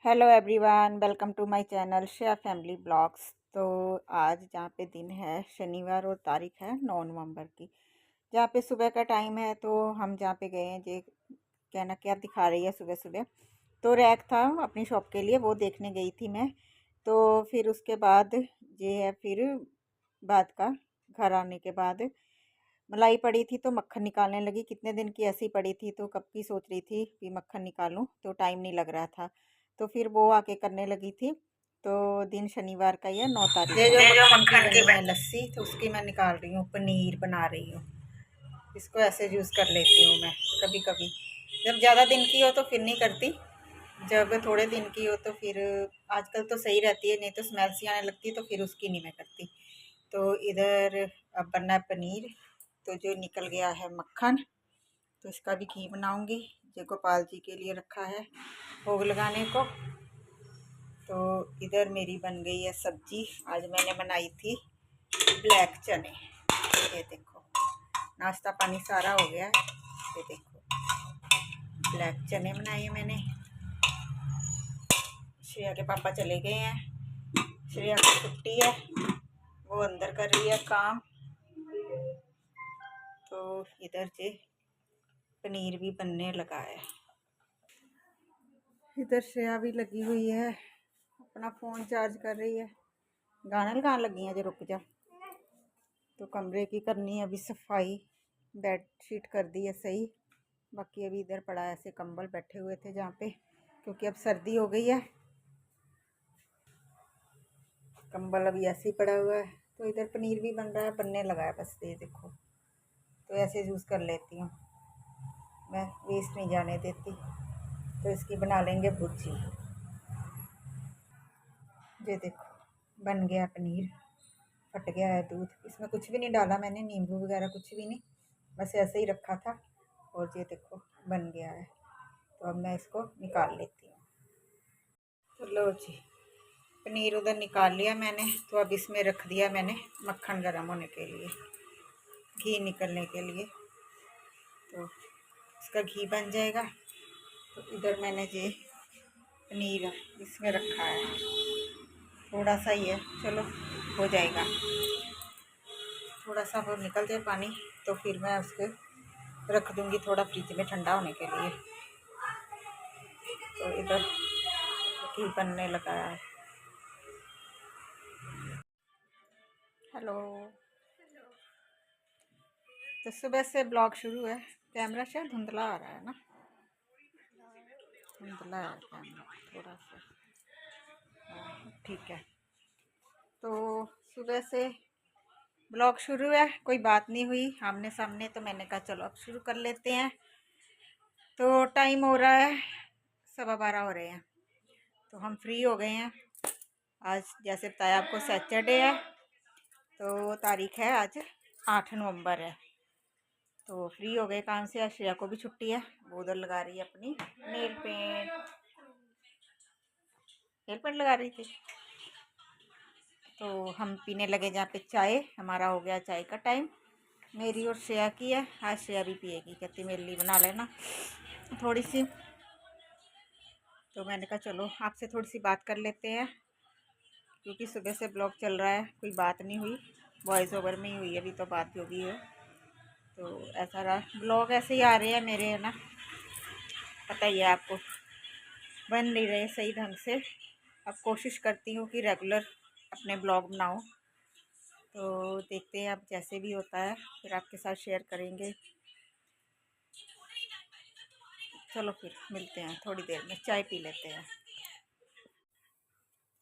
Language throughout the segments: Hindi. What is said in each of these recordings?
Hello everyone, welcome to my channel share family blogs. तो आज जहाँ पे दिन है शनिवार और तारीख है 9 नवंबर की, जहाँ पे सुबह का टाइम है। तो हम जहाँ पे गए हैं, ये कहना क्या दिखा रही है सुबह सुबह। तो रैक था अपनी शॉप के लिए, वो देखने गई थी मैं। तो फिर उसके बाद ये है, फिर बाद का घर आने के बाद मलाई पड़ी थी तो मक्खन निकालने लगी। कितने दिन की ऐसी पड़ी थी तो कब की सोच रही थी कि मक्खन निकालूं, तो टाइम नहीं लग रहा था। तो फिर वो आके करने लगी थी। तो दिन शनिवार का ही है, 9 तारीख ये जो मक्खन की बनी है लस्सी, तो उसकी मैं निकाल रही हूँ, पनीर बना रही हूँ। इसको ऐसे यूज़ कर लेती हूँ मैं कभी कभी। जब ज़्यादा दिन की हो तो फिर नहीं करती, जब थोड़े दिन की हो तो फिर आजकल तो सही रहती है, नहीं तो स्मेल सी आने लगती है, तो फिर उसकी नहीं मैं करती। तो इधर अब बनना है पनीर। तो जो निकल गया है मक्खन, तो इसका भी घी बनाऊंगी। जो गोपाल जी के लिए रखा है भोग लगाने को। तो इधर मेरी बन गई है सब्जी। आज मैंने बनाई थी ब्लैक चने। ये देखो, नाश्ता पानी सारा हो गया है। ये देखो, ब्लैक चने बनाए हैं मैंने। श्रेया के पापा चले गए हैं, श्रेया की छुट्टी है, वो अंदर कर रही है काम। तो इधर से पनीर भी बनने लगा है। इधर श्रेया भी लगी हुई है, अपना फ़ोन चार्ज कर रही है। गाने लगाने लगी हैं, जो रुक जा। तो कमरे की करनी है अभी सफाई, बेड शीट कर दी है सही। बाकी अभी इधर पड़ा है, ऐसे कंबल बैठे हुए थे जहाँ पे, क्योंकि अब सर्दी हो गई है। कंबल अभी ऐसे ही पड़ा हुआ है। तो इधर पनीर भी बन रहा है, बनने लगा है बस। ये देखो, तो ऐसे यूज़ कर लेती हूँ मैं, वेस्ट नहीं जाने देती। तो इसकी बना लेंगे भुर्जी। ये देखो, बन गया पनीर, फट गया है दूध। इसमें कुछ भी नहीं डाला मैंने, नींबू वगैरह कुछ भी नहीं, बस ऐसे ही रखा था। और ये देखो बन गया है। तो अब मैं इसको निकाल लेती हूँ। तो लो जी, पनीर उधर निकाल लिया मैंने। तो अब इसमें रख दिया मैंने मक्खन गर्म होने के लिए, घी निकलने के लिए। तो इसका घी बन जाएगा। तो इधर मैंने ये पनीर इसमें रखा है, थोड़ा सा ही है, चलो हो जाएगा। थोड़ा सा वो निकल जाए पानी, तो फिर मैं उसको रख दूँगी थोड़ा फ्रिज में ठंडा होने के लिए। तो इधर घी बनने लगा है। हेलो। तो सुबह से ब्लॉग शुरू है। कैमरा शायद धुंधला आ रहा है ना, धुंधला है कैमरा थोड़ा सा। ठीक है। तो सुबह से ब्लॉग शुरू है, कोई बात नहीं हुई आमने सामने, तो मैंने कहा चलो अब शुरू कर लेते हैं। तो टाइम हो रहा है 12:15 हो रहे हैं। तो हम फ्री हो गए हैं। आज जैसे बताया आपको सैटरडे है, तो तारीख है आज 8 नवंबर है। तो फ्री हो गए काम से। आज श्रेया को भी छुट्टी है, वो उधर लगा रही है अपनी नेल पेंट। नेल पेंट लगा रही थी। तो हम पीने लगे जहाँ पे चाय, हमारा हो गया चाय का टाइम। मेरी और श्रेया की है, आज श्रेया भी पिएगी, कहती मेरे लिए बना लेना थोड़ी सी। तो मैंने कहा चलो आपसे थोड़ी सी बात कर लेते हैं, क्योंकि सुबह से ब्लॉग चल रहा है, कोई बात नहीं हुई, वॉइस ओवर में ही हुई, अभी तो बात जो भी है। तो ऐसा रहा, ब्लॉग ऐसे ही आ रहे हैं मेरे, है ना, पता ही है आपको, बन नहीं रहे सही ढंग से। अब कोशिश करती हूँ कि रेगुलर अपने ब्लॉग बनाऊँ। तो देखते हैं अब, जैसे भी होता है फिर आपके साथ शेयर करेंगे। चलो फिर मिलते हैं थोड़ी देर में, चाय पी लेते हैं।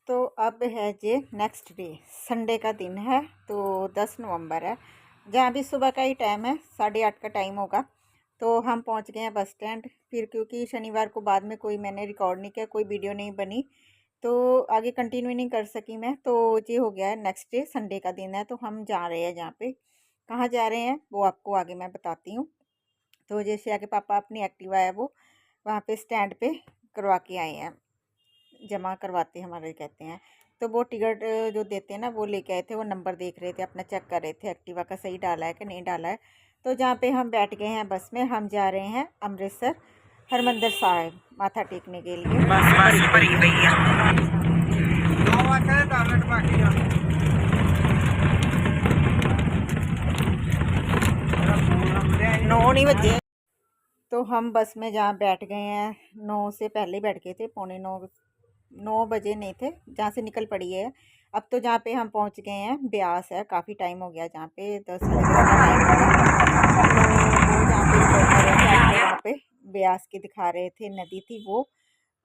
तो अब है जे नेक्स्ट डे, संडे का दिन है। तो 10 नवंबर है, जहाँ भी सुबह का ही टाइम है, 8:30 का टाइम होगा। तो हम पहुँच गए हैं बस स्टैंड। फिर क्योंकि शनिवार को बाद में कोई मैंने रिकॉर्ड नहीं किया, कोई वीडियो नहीं बनी, तो आगे कंटिन्यू नहीं कर सकी मैं। तो ये हो गया है, नेक्स्ट डे संडे का दिन है। तो हम जा रहे हैं जहाँ पे, कहाँ जा रहे हैं वो आपको आगे मैं बताती हूँ। तो जैसे आके पापा अपनी एक्टिवा है वो वहाँ पे स्टैंड पे करवा के आए हैं, जमा करवाते हमारे कहते हैं। तो वो टिकट जो देते हैं ना, वो लेके आए थे, वो नंबर देख रहे थे, अपना चेक कर रहे थे एक्टिवा का सही डाला है कि नहीं डाला है। तो जहाँ पे हम बैठ गए हैं बस में, हम जा रहे हैं अमृतसर। हरमंदिर साहिब माथा टेकने के लिए बस भरी गई है। 9 नहीं बजे। तो हम बस में जहाँ बैठ गए हैं 9 से पहले बैठ गए थे, पौने 9 बजे नहीं थे जहाँ से निकल पड़ी है। अब तो जहाँ पे हम पहुँच गए हैं ब्यास है, काफ़ी टाइम हो गया जहाँ पे 10 साढ़े 10 का टाइम हो गया। तो वो जहाँ पे रिकॉर्ड कर रहे थे आपको वहाँ पे ब्यास की दिखा रहे थे, नदी थी वो।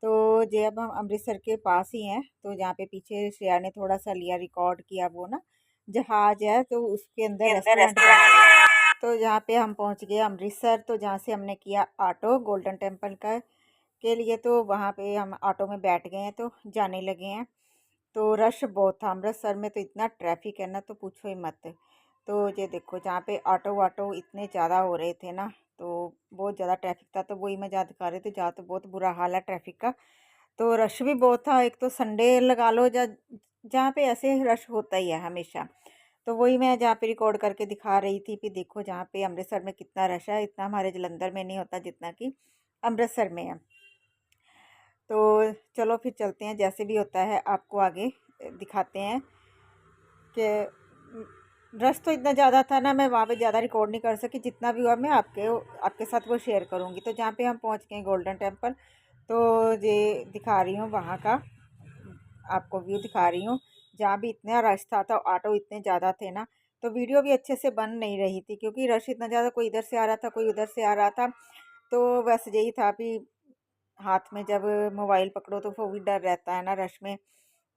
तो जे अब हम अमृतसर के पास ही हैं, तो जहाँ पे पीछे श्रेया ने थोड़ा सा लिया रिकॉर्ड किया, वो ना जहाज है तो उसके अंदर रेस्टोरेंट बना हुआ है। तो जहाँ पे हम पहुँच गए अमृतसर, तो जहाँ से हमने किया ऑटो गोल्डन टेम्पल का के लिए, तो वहाँ पे हम ऑटो में बैठ गए हैं, तो जाने लगे हैं। तो रश बहुत था अमृतसर में, तो इतना ट्रैफिक है ना, तो पूछो ही मत। तो ये देखो जहाँ पे ऑटो वाटो इतने ज़्यादा हो रहे थे ना, तो बहुत ज़्यादा ट्रैफिक था। तो वही मैं जहाँ दिखा रहे थे, जहाँ तो बहुत बुरा हाल है ट्रैफिक का। तो रश भी बहुत था, एक तो संडे लगा लो, जहाँ पे ऐसे रश होता ही है हमेशा। तो वही मैं जहाँ पे रिकॉर्ड करके दिखा रही थी कि देखो जहाँ पे अमृतसर में कितना रश है, इतना हमारे जलंधर में नहीं होता जितना कि अमृतसर में है। तो चलो फिर चलते हैं, जैसे भी होता है आपको आगे दिखाते हैं कि रश तो इतना ज़्यादा था ना, मैं वहाँ पे ज़्यादा रिकॉर्ड नहीं कर सकी। जितना भी हुआ मैं आपके साथ वो शेयर करूँगी। तो जहाँ पे हम पहुँच गए गोल्डन टेम्पल, तो ये दिखा रही हूँ वहाँ का आपको व्यू दिखा रही हूँ। जहाँ भी इतना रश था, तो ऑटो इतने ज़्यादा थे ना, तो वीडियो भी अच्छे से बन नहीं रही थी क्योंकि रश इतना ज़्यादा, कोई इधर से आ रहा था कोई उधर से आ रहा था। तो बस यही था कि हाथ में जब मोबाइल पकड़ो तो वो भी डर रहता है ना रश में।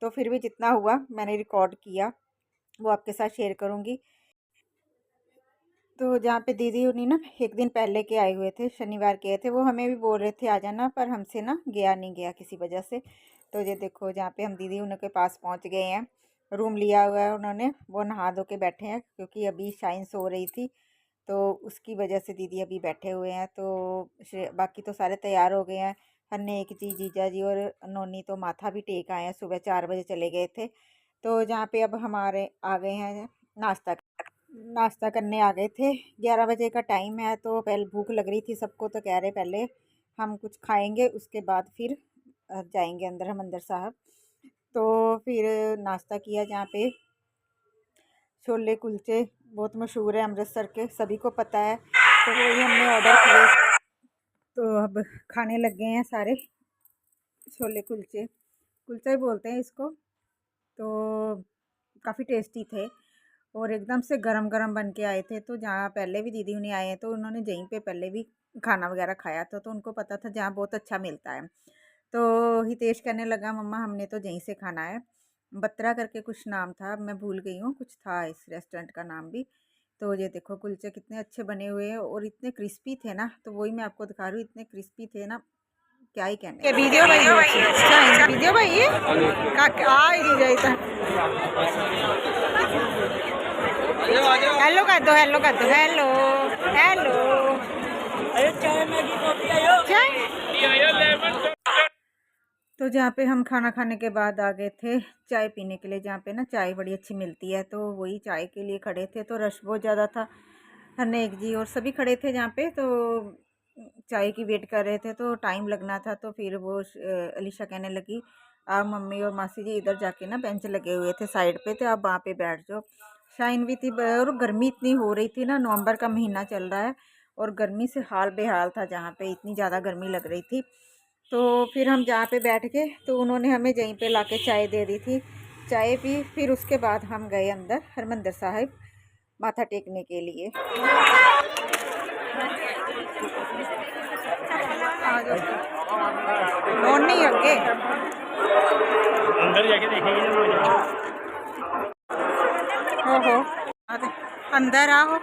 तो फिर भी जितना हुआ मैंने रिकॉर्ड किया, वो आपके साथ शेयर करूँगी। तो जहाँ पे दीदी उन्हीं ना एक दिन पहले के आए हुए थे, शनिवार के आए थे, वो हमें भी बोल रहे थे आ जाना, पर हमसे ना गया नहीं गया किसी वजह से। तो ये देखो जहाँ पे हम दीदी उनके पास पहुँच गए हैं, रूम लिया हुआ है उन्होंने, वो नहा धो के बैठे हैं क्योंकि अभी शाइन सो रही थी, तो उसकी वजह से दीदी अभी बैठे हुए हैं। तो बाकी तो सारे तैयार हो गए हैं। हन्ने एक जी, जीजा जी और नोनी तो माथा भी टेक आए हैं, सुबह 4 बजे चले गए थे। तो जहाँ पे अब हमारे आ गए हैं नाश्ता नाश्ता करने आ गए थे। 11 बजे का टाइम है, तो पहले भूख लग रही थी सबको, तो कह रहे पहले हम कुछ खाएंगे उसके बाद फिर जाएंगे अंदर हरिमंदिर साहब। तो फिर नाश्ता किया जहाँ पे छोले कुलचे बहुत मशहूर है अमृतसर के, सभी को पता है, तो वही हमने ऑर्डर किए। तो अब खाने लग गए हैं सारे। छोले कुलचे, कुलचा ही बोलते हैं इसको। तो काफ़ी टेस्टी थे और एकदम से गरम गरम बन के आए थे। तो जहाँ पहले भी दीदी उन्हें आए हैं, तो उन्होंने यहीं पे पहले भी खाना वगैरह खाया था, तो उनको पता था जहाँ बहुत अच्छा मिलता है। तो हितेश कहने लगा मम्मा हमने तो यहीं से खाना है, बत्रा करके कुछ नाम था, अब मैं भूल गई हूँ, कुछ था इस रेस्टोरेंट का नाम भी। तो ये देखो कुलचे कितने अच्छे बने हुए हैं और इतने क्रिस्पी थे ना, तो वही मैं आपको दिखा रही हूँ, इतने क्रिस्पी थे ना, क्या ही कहने। वीडियो भाई अच्छा वीडियो भाई आ ही नहीं जाता। हेलो कर दो, हेलो कर दो, हेलो हेलो। चाय तो जहाँ पे हम खाना खाने के बाद आ गए थे चाय पीने के लिए, जहाँ पे ना चाय बड़ी अच्छी मिलती है, तो वही चाय के लिए खड़े थे। तो रश बहुत ज़्यादा था, हरनेक जी और सभी खड़े थे जहाँ पे, तो चाय की वेट कर रहे थे, तो टाइम लगना था। तो फिर वो अलीशा कहने लगी आप मम्मी और मासी जी इधर जाके ना बेंच लगे हुए थे साइड पे, तो आप वहाँ पे बैठ जाओ। शाइन भी थी और गर्मी इतनी हो रही थी ना, नवंबर का महीना चल रहा है और गर्मी से हाल बेहाल था, जहाँ पे इतनी ज़्यादा गर्मी लग रही थी। तो फिर हम जहाँ पे बैठ गए, तो उन्होंने हमें यहीं पे लाके चाय दे दी थी, चाय पी। फिर उसके बाद हम गए अंदर हरिमंदिर साहिब माथा टेकने के लिए। नहीं आगे अंदर जाके देखेंगे। हो अंदर आओ।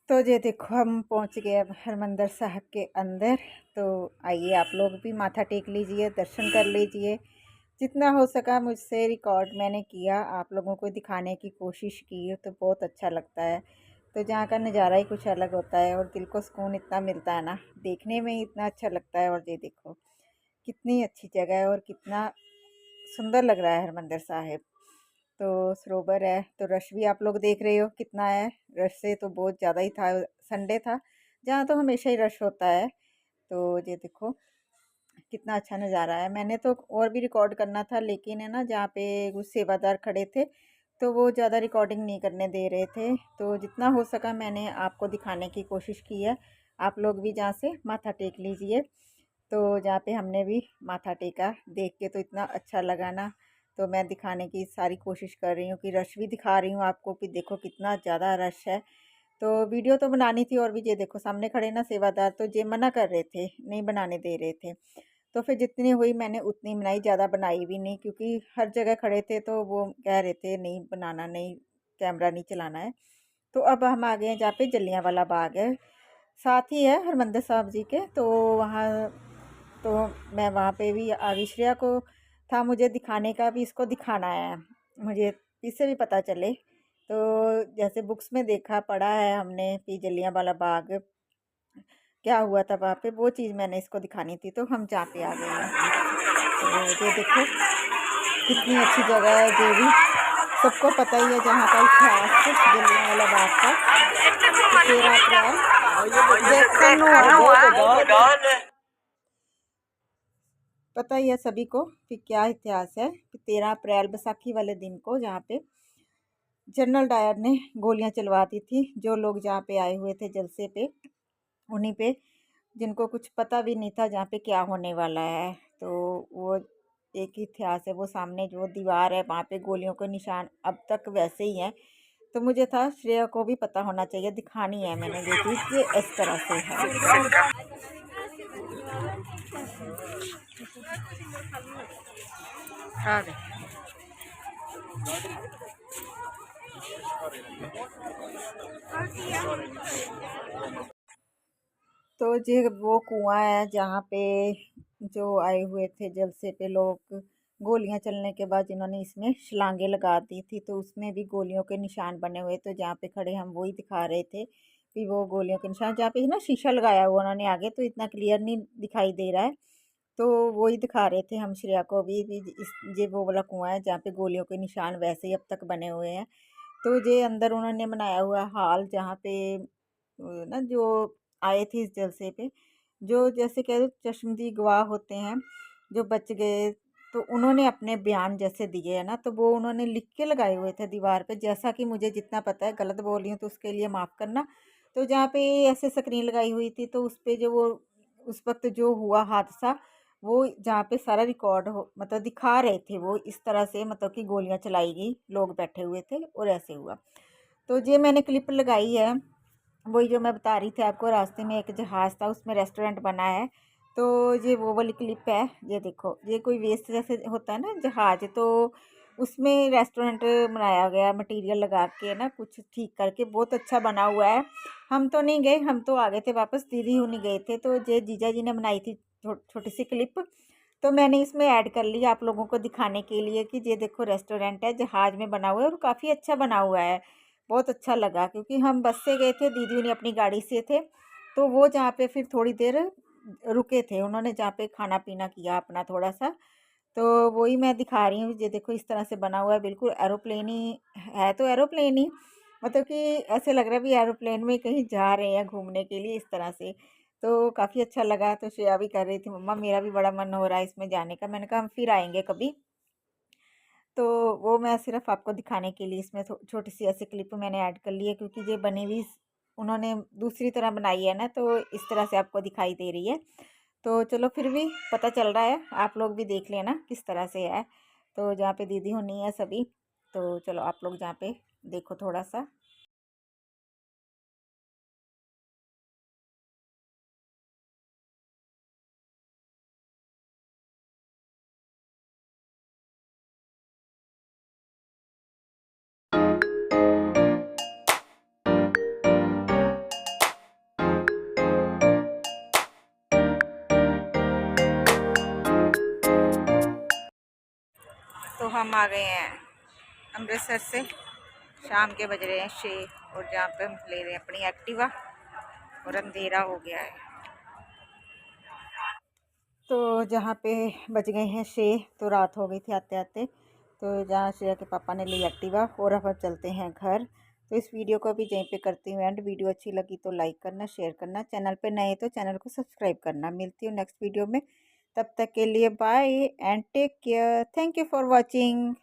तो ये देखो हम पहुंच गए अब हरिमंदिर साहब के अंदर। तो आइए आप लोग भी माथा टेक लीजिए, दर्शन कर लीजिए। जितना हो सका मुझसे रिकॉर्ड मैंने किया, आप लोगों को दिखाने की कोशिश की, तो बहुत अच्छा लगता है। तो जहाँ का नज़ारा ही कुछ अलग होता है और दिल को सुकून इतना मिलता है ना, देखने में ही इतना अच्छा लगता है। और ये देखो कितनी अच्छी जगह है और कितना सुंदर लग रहा है हरिमंदिर साहिब। तो सरोवर है, तो रश भी आप लोग देख रहे हो कितना है। रश से तो बहुत ज़्यादा ही था, संडे था जहाँ तो हमेशा ही रश होता है। तो ये देखो कितना अच्छा नज़ारा है। मैंने तो और भी रिकॉर्ड करना था, लेकिन है ना जहाँ पे कुछ सेवादार खड़े थे तो वो ज़्यादा रिकॉर्डिंग नहीं करने दे रहे थे। तो जितना हो सका मैंने आपको दिखाने की कोशिश की है। आप लोग भी जहाँ से माथा टेक लीजिए। तो जहाँ पे हमने भी माथा टेका, देख के तो इतना अच्छा लगा ना। तो मैं दिखाने की सारी कोशिश कर रही हूँ कि रश भी दिखा रही हूँ आपको कि देखो कितना ज़्यादा रश है। तो वीडियो तो बनानी थी, और भी ये देखो सामने खड़े ना सेवादार, तो ये मना कर रहे थे, नहीं बनाने दे रहे थे। तो फिर जितनी हुई मैंने उतनी बनाई, ज़्यादा बनाई भी नहीं, क्योंकि हर जगह खड़े थे तो वो कह रहे थे नहीं बनाना, नहीं कैमरा नहीं चलाना है। तो अब हम आ गए हैं जहाँ पे जलियांवाला बाग है, साथ ही है हरमंदिर साहब जी के। तो वहाँ तो मैं वहाँ पे भी आ गई। श्रेया को था मुझे दिखाने का भी, इसको दिखाना है मुझे, इससे भी पता चले। तो जैसे बुक्स में देखा पढ़ा है हमने कि जलियांवाला बाग क्या हुआ था वहाँ पे, वो चीज़ मैंने इसको दिखानी थी, तो हम जहाँ पे आ गए हैं। तो ये देखो कितनी अच्छी जगह है। ये भी सबको पता ही है जहाँ का इतिहास जलियांवाला बाग का। 13 अप्रैल पता ही है सभी को कि क्या इतिहास है। कि 13 अप्रैल बैसाखी वाले दिन को जहाँ पे जनरल डायर ने गोलियां चलवा दी थी, जो लोग जहाँ पे आए हुए थे जलसे पे, उन्हीं पे, जिनको कुछ पता भी नहीं था जहाँ पे क्या होने वाला है। तो वो एक ही इतिहास है। वो सामने जो दीवार है वहाँ पे गोलियों के निशान अब तक वैसे ही हैं। तो मुझे था श्रेया को भी पता होना चाहिए, दिखानी है मैंने ये चीज़, ये इस तरह से है। हाँ। तो ये वो कुआं है जहाँ पे जो आए हुए थे जलसे पे लोग, गोलियां चलने के बाद जिन्होंने इसमें छलांगे लगा दी थी, तो उसमें भी गोलियों के निशान बने हुए। तो जहाँ पे खड़े हम वही दिखा रहे थे कि वो गोलियों के निशान, जहाँ पे ना शीशा लगाया हुआ उन्होंने आगे, तो इतना क्लियर नहीं दिखाई दे रहा है। तो वही दिखा रहे थे हम श्रेया को भी इस ये वो वाला कुआं है जहाँ पे गोलियों के निशान वैसे ही अब तक बने हुए हैं। तो ये अंदर उन्होंने बनाया हुआ हाल जहाँ पे ना जो आए थे इस जलसे पे, जो जैसे कह दो चश्मदीद गवाह होते हैं जो बच गए, तो उन्होंने अपने बयान जैसे दिए है ना, तो वो उन्होंने लिख के लगाए हुए थे दीवार पे, जैसा कि मुझे जितना पता है, गलत बोल रही हूँ तो उसके लिए माफ़ करना। तो जहाँ पे ऐसे स्क्रीन लगाई हुई थी, तो उस पे जो वो उस वक्त जो हुआ हादसा, वो जहाँ पे सारा रिकॉर्ड हो, मतलब दिखा रहे थे वो इस तरह से, मतलब कि गोलियां चलाई गई, लोग बैठे हुए थे और ऐसे हुआ। तो ये मैंने क्लिप लगाई है, वही जो मैं बता रही थी आपको, रास्ते में एक जहाज़ था उसमें रेस्टोरेंट बना है। तो ये वो वाली क्लिप है। ये देखो ये कोई वेस्ट जैसे होता है ना जहाज़, तो उसमें रेस्टोरेंट बनाया गया, मटेरियल लगा के ना कुछ ठीक करके, बहुत अच्छा बना हुआ है। हम तो नहीं गए, हम तो आ गए थे वापस, दीदी हुनी गए थे। तो ये जीजा जी ने बनाई थी छोटी सी क्लिप, तो मैंने इसमें ऐड कर लिया आप लोगों को दिखाने के लिए कि ये देखो रेस्टोरेंट है, जहाज़ में बना हुआ है और काफ़ी अच्छा बना हुआ है। बहुत अच्छा लगा, क्योंकि हम बस से गए थे, दीदी उन्हें अपनी गाड़ी से थे। तो वो जहाँ पे फिर थोड़ी देर रुके थे, उन्होंने जहाँ पे खाना पीना किया अपना थोड़ा सा। तो वही मैं दिखा रही हूँ, ये देखो इस तरह से बना हुआ है, बिल्कुल एरोप्लेन ही है। तो एरोप्लेन ही, मतलब कि ऐसे लग रहा है भी एरोप्लेन में कहीं जा रहे हैं घूमने के लिए, इस तरह से। तो काफ़ी अच्छा लगा। तो श्रेया भी कर रही थी मम्मा मेरा भी बड़ा मन हो रहा है इसमें जाने का। मैंने कहा हम फिर आएंगे कभी। तो वो मैं सिर्फ आपको दिखाने के लिए इसमें छोटी सी ऐसी क्लिप मैंने ऐड कर ली है, क्योंकि ये बनी हुई उन्होंने दूसरी तरह बनाई है ना, तो इस तरह से आपको दिखाई दे रही है। तो चलो फिर भी पता चल रहा है, आप लोग भी देख लेना किस तरह से है। तो जहाँ पे दीदी होनी है सभी, तो चलो आप लोग जहाँ पे देखो थोड़ा सा। तो हम आ गए हैं अमृतसर से, शाम के बज रहे हैं 6, और जहाँ पे हम ले रहे हैं अपनी एक्टिवा, और अंधेरा हो गया है। तो जहाँ पे बज गए हैं 6, तो रात हो गई थी आते आते। तो जहाँ श्रेया के पापा ने ली एक्टिवा और अब चलते हैं घर। तो इस वीडियो को अभी यहीं पे करती हूँ एंड। वीडियो अच्छी लगी तो लाइक करना, शेयर करना, चैनल पे नए तो चैनल को सब्सक्राइब करना। मिलती हूँ नेक्स्ट वीडियो में, तब तक के लिए bye and take care. Thank you for watching.